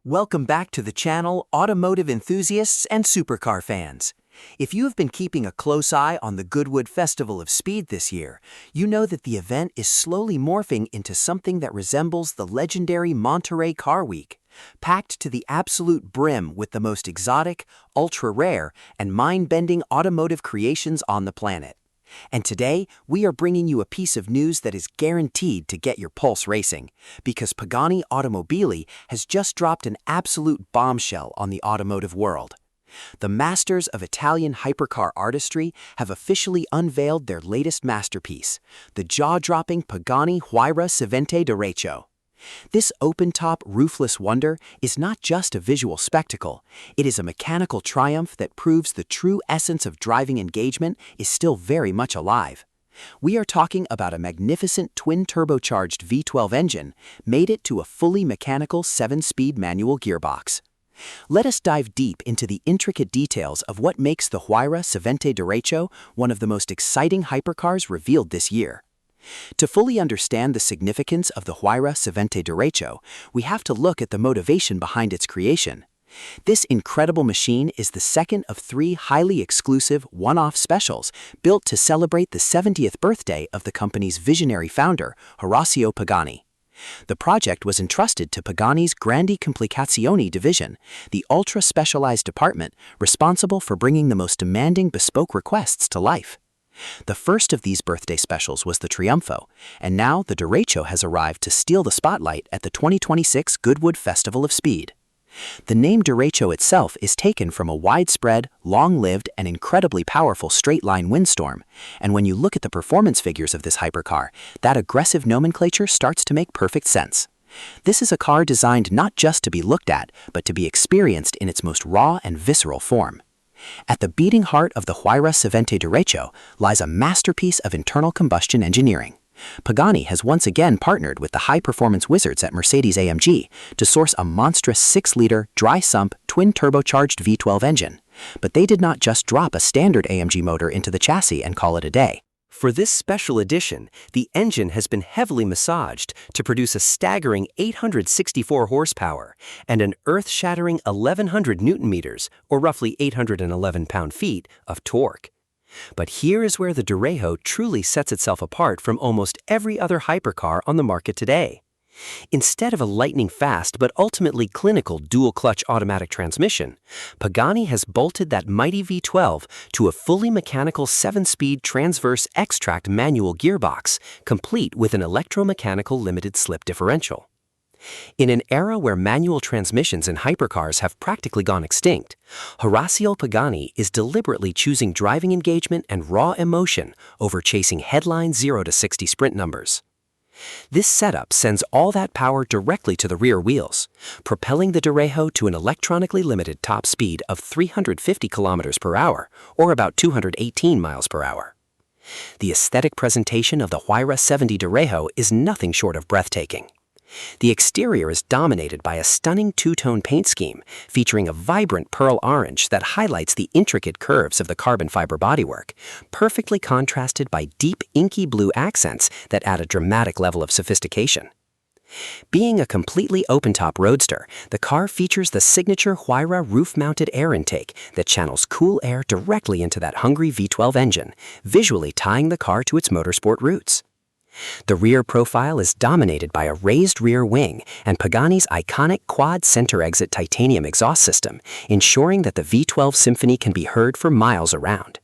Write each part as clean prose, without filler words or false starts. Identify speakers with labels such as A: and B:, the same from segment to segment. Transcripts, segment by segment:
A: Welcome back to the channel, automotive enthusiasts and supercar fans. If you have been keeping a close eye on the Goodwood Festival of Speed this year, you know that the event is slowly morphing into something that resembles the legendary Monterey Car Week, packed to the absolute brim with the most exotic, ultra-rare, and mind-bending automotive creations on the planet. And today, we are bringing you a piece of news that is guaranteed to get your pulse racing, because Pagani Automobili has just dropped an absolute bombshell on the automotive world. The masters of Italian hypercar artistry have officially unveiled their latest masterpiece, the jaw-dropping Pagani Huayra Derecho. This open-top, roofless wonder is not just a visual spectacle, it is a mechanical triumph that proves the true essence of driving engagement is still very much alive. We are talking about a magnificent twin-turbocharged V12 engine made it to a fully mechanical 7-speed manual gearbox. Let us dive deep into the intricate details of what makes the Huayra Derecho one of the most exciting hypercars revealed this year. To fully understand the significance of the Huayra Derecho, we have to look at the motivation behind its creation. This incredible machine is the second of 3 highly exclusive one-off specials built to celebrate the 70th birthday of the company's visionary founder, Horacio Pagani. The project was entrusted to Pagani's Grandi Complicazioni division, the ultra-specialized department responsible for bringing the most demanding bespoke requests to life. The first of these birthday specials was the Triunfo, and now the Derecho has arrived to steal the spotlight at the 2026 Goodwood Festival of Speed. The name Derecho itself is taken from a widespread, long-lived, and incredibly powerful straight-line windstorm, and when you look at the performance figures of this hypercar, that aggressive nomenclature starts to make perfect sense. This is a car designed not just to be looked at, but to be experienced in its most raw and visceral form. At the beating heart of the Huayra Derecho lies a masterpiece of internal combustion engineering. Pagani has once again partnered with the high-performance wizards at Mercedes-AMG to source a monstrous 6-liter, dry-sump, twin-turbocharged V12 engine. But they did not just drop a standard AMG motor into the chassis and call it a day.
B: For this special edition, the engine has been heavily massaged to produce a staggering 864 horsepower and an earth-shattering 1,100 newton-meters, or roughly 811 pound-feet, of torque. But here is where the Derecho truly sets itself apart from almost every other hypercar on the market today. Instead of a lightning-fast but ultimately clinical dual-clutch automatic transmission, Pagani has bolted that mighty V12 to a fully mechanical 7-speed transverse X-tract manual gearbox, complete with an electromechanical limited-slip differential. In an era where manual transmissions in hypercars have practically gone extinct, Horacio Pagani is deliberately choosing driving engagement and raw emotion over chasing headline 0 to 60 sprint numbers. This setup sends all that power directly to the rear wheels, propelling the Derecho to an electronically limited top speed of 350 kilometers per hour, or about 218 miles per hour. The aesthetic presentation of the Huayra Derecho is nothing short of breathtaking. The exterior is dominated by a stunning two-tone paint scheme featuring a vibrant pearl orange that highlights the intricate curves of the carbon fiber bodywork, perfectly contrasted by deep inky blue accents that add a dramatic level of sophistication. Being a completely open-top roadster, the car features the signature Huayra roof-mounted air intake that channels cool air directly into that hungry V12 engine, visually tying the car to its motorsport roots. The rear profile is dominated by a raised rear wing and Pagani's iconic quad center exit titanium exhaust system, ensuring that the V12 symphony can be heard for miles around.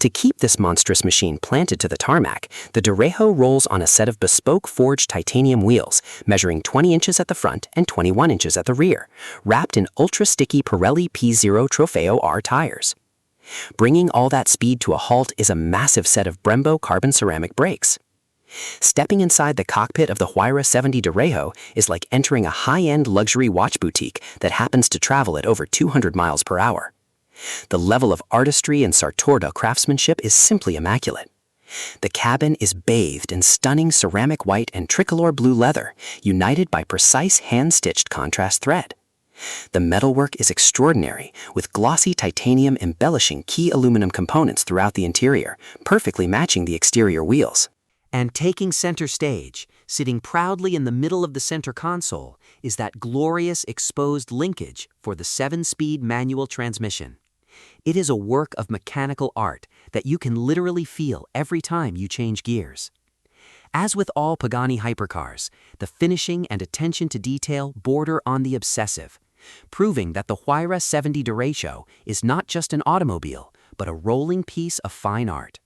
B: To keep this monstrous machine planted to the tarmac, the Derecho rolls on a set of bespoke forged titanium wheels, measuring 20 inches at the front and 21 inches at the rear, wrapped in ultra-sticky Pirelli P0 Trofeo R tires. Bringing all that speed to a halt is a massive set of Brembo carbon ceramic brakes. Stepping inside the cockpit of the Huayra Derecho is like entering a high-end luxury watch boutique that happens to travel at over 200 miles per hour. The level of artistry and sartoria craftsmanship is simply immaculate. The cabin is bathed in stunning ceramic white and tricolor blue leather, united by precise hand-stitched contrast thread. The metalwork is extraordinary, with glossy titanium embellishing key aluminum components throughout the interior, perfectly matching the exterior wheels.
A: And taking center stage, Sitting proudly in the middle of the center console is that glorious exposed linkage for the 7-speed manual transmission. It is a work of mechanical art that you can literally feel every time you change gears. As with all Pagani hypercars, the finishing and attention to detail border on the obsessive, proving that the Huayra 70 Derecho is not just an automobile, but a rolling piece of fine art.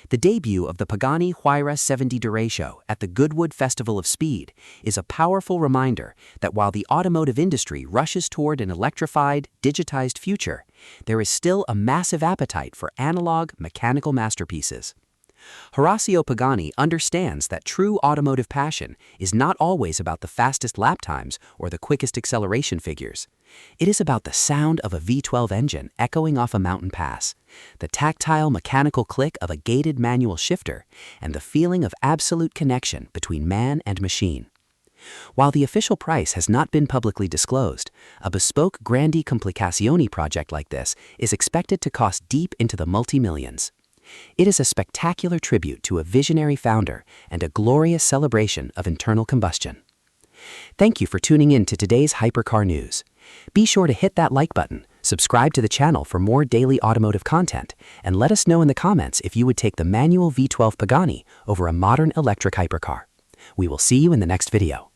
A: The debut of the Pagani Huayra 70 Derecho at the Goodwood Festival of Speed is a powerful reminder that while the automotive industry rushes toward an electrified, digitized future, there is still a massive appetite for analog, mechanical masterpieces. Horacio Pagani understands that true automotive passion is not always about the fastest lap times or the quickest acceleration figures. It is about the sound of a V12 engine echoing off a mountain pass, the tactile mechanical click of a gated manual shifter, and the feeling of absolute connection between man and machine. While the official price has not been publicly disclosed, a bespoke Grandi Complicazioni project like this is expected to cost deep into the multi-millions. It is a spectacular tribute to a visionary founder and a glorious celebration of internal combustion. Thank you for tuning in to today's Hypercar News. Be sure to hit that like button, subscribe to the channel for more daily automotive content, and let us know in the comments if you would take the manual V12 Pagani over a modern electric hypercar. We will see you in the next video.